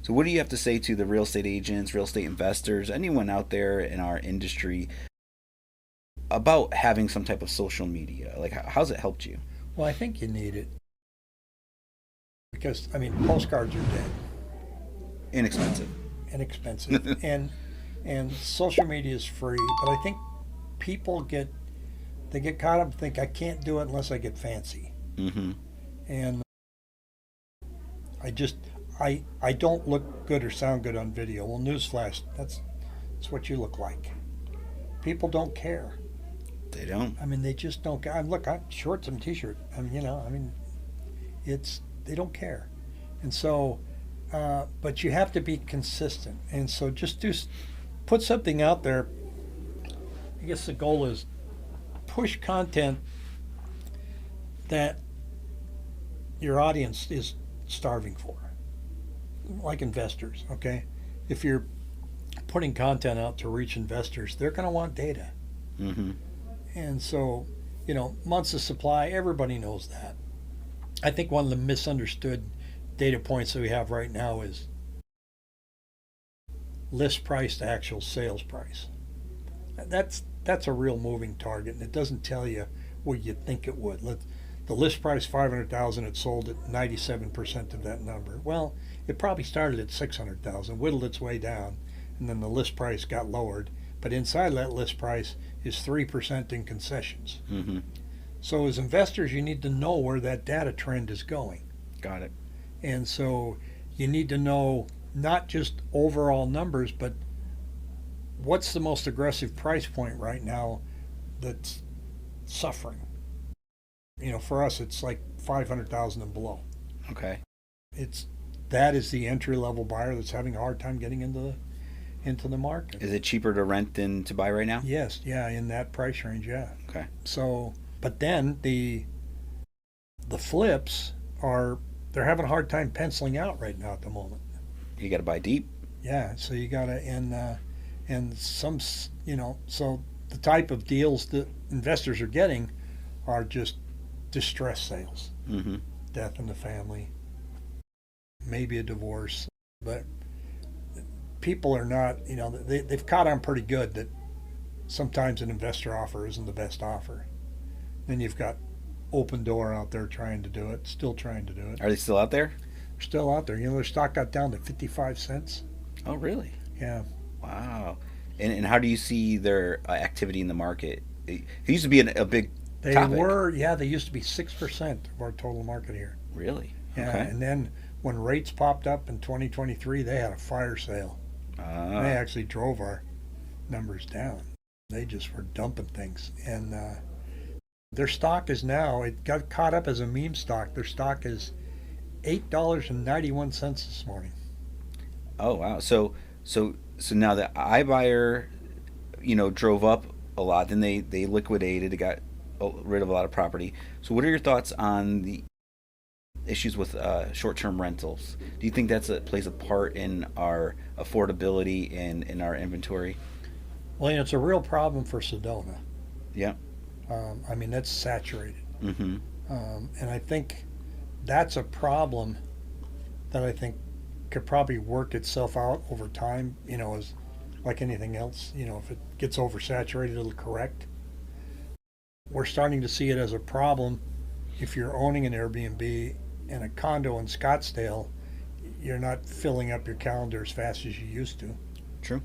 So what do you have to say to the real estate agents, real estate investors, anyone out there in our industry about having some type of social media? Like, how's it helped you? Well, I think you need it because, I mean, postcards are dead, Inexpensive. inexpensive, and social media is free. But I think people get caught up and think I can't do it unless I get fancy, Mm-hmm. and I just I don't look good or sound good on video. Well, newsflash, that's what you look like. People don't care. They don't. I mean, they just don't. Look, I'm shorts and t-shirt. I mean, I mean, it's they don't care, and so, but you have to be consistent, and so just put something out there. I guess the goal is push content that your audience is starving for, like investors. Okay, if you're putting content out to reach investors, they're going to want data, Mm-hmm. and so, months of supply. Everybody knows that. I think one of the misunderstood data points that we have right now is list price to actual sales price. That's a real moving target, and it doesn't tell you what you think it would. The list price 500,000, it sold at 97% of that number. Well, it probably started at 600,000, whittled its way down, and then the list price got lowered. But inside that list price is 3% in concessions. Mm-hmm. So as investors, you need to know where that data trend is going. Got it. And so you need to know not just overall numbers, but what's the most aggressive price point right now that's suffering. For us, it's like 500,000 and below. Okay. It's that is the entry level buyer that's having a hard time getting into the market. Is it cheaper to rent than to buy right now? Yes, yeah, in that price range, yeah. Okay. So, but then the flips are they're having a hard time penciling out right now at the moment. You got to buy deep. Yeah, so you got to and some so the type of deals that investors are getting are just distress sales, Mm-hmm. death in the family, maybe a divorce, but people are not, they've caught on pretty good that sometimes an investor offer isn't the best offer. Then you've got Open Door out there trying to do it, still trying to do it. Are they still out there? They're still out there. Their stock got down to 55 cents. Oh, really? Yeah. Wow. And how do you see their activity in the market? It used to be a big They topic. they used to be 6% of our total market here. Really? Yeah. Okay. And then when rates popped up in 2023, they had a fire sale. They Ah. actually drove our numbers down. They just were dumping things. And their stock is now, it got caught up as a meme stock. Their stock is $8.91 this morning. Oh, wow. So now the iBuyer, drove up a lot. Then they liquidated. They got rid of a lot of property. So what are your thoughts on the issues with short-term rentals? Do you think plays a part in our affordability and in our inventory? Well, it's a real problem for Sedona. Yeah. I mean, that's saturated. Mm-hmm. And I think that's a problem that I think could probably work itself out over time, as like anything else. If it gets oversaturated, it'll correct. We're starting to see it as a problem if you're owning an Airbnb and a condo in Scottsdale, you're not filling up your calendar as fast as you used to. True.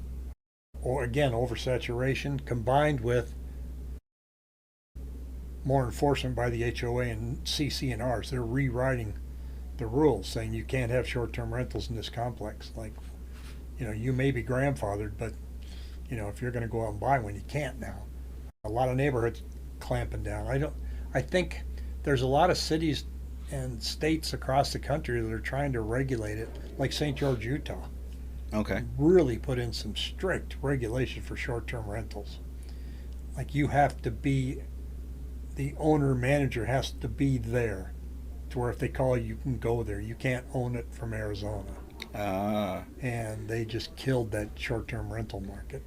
Or again, oversaturation combined with more enforcement by the HOA and CC&Rs. They're rewriting the rules, saying you can't have short-term rentals in this complex. Like, you may be grandfathered, but if you're going to go out and buy one, you can't now. A lot of neighborhoods clamping down. I think there's a lot of cities and states across the country that are trying to regulate it, like St. George, Utah. Okay. Really put in some strict regulation for short-term rentals. Like you have to be, the owner manager has to be there to where if they call you, you can go there. You can't own it from Arizona. Ah. And they just killed that short-term rental market.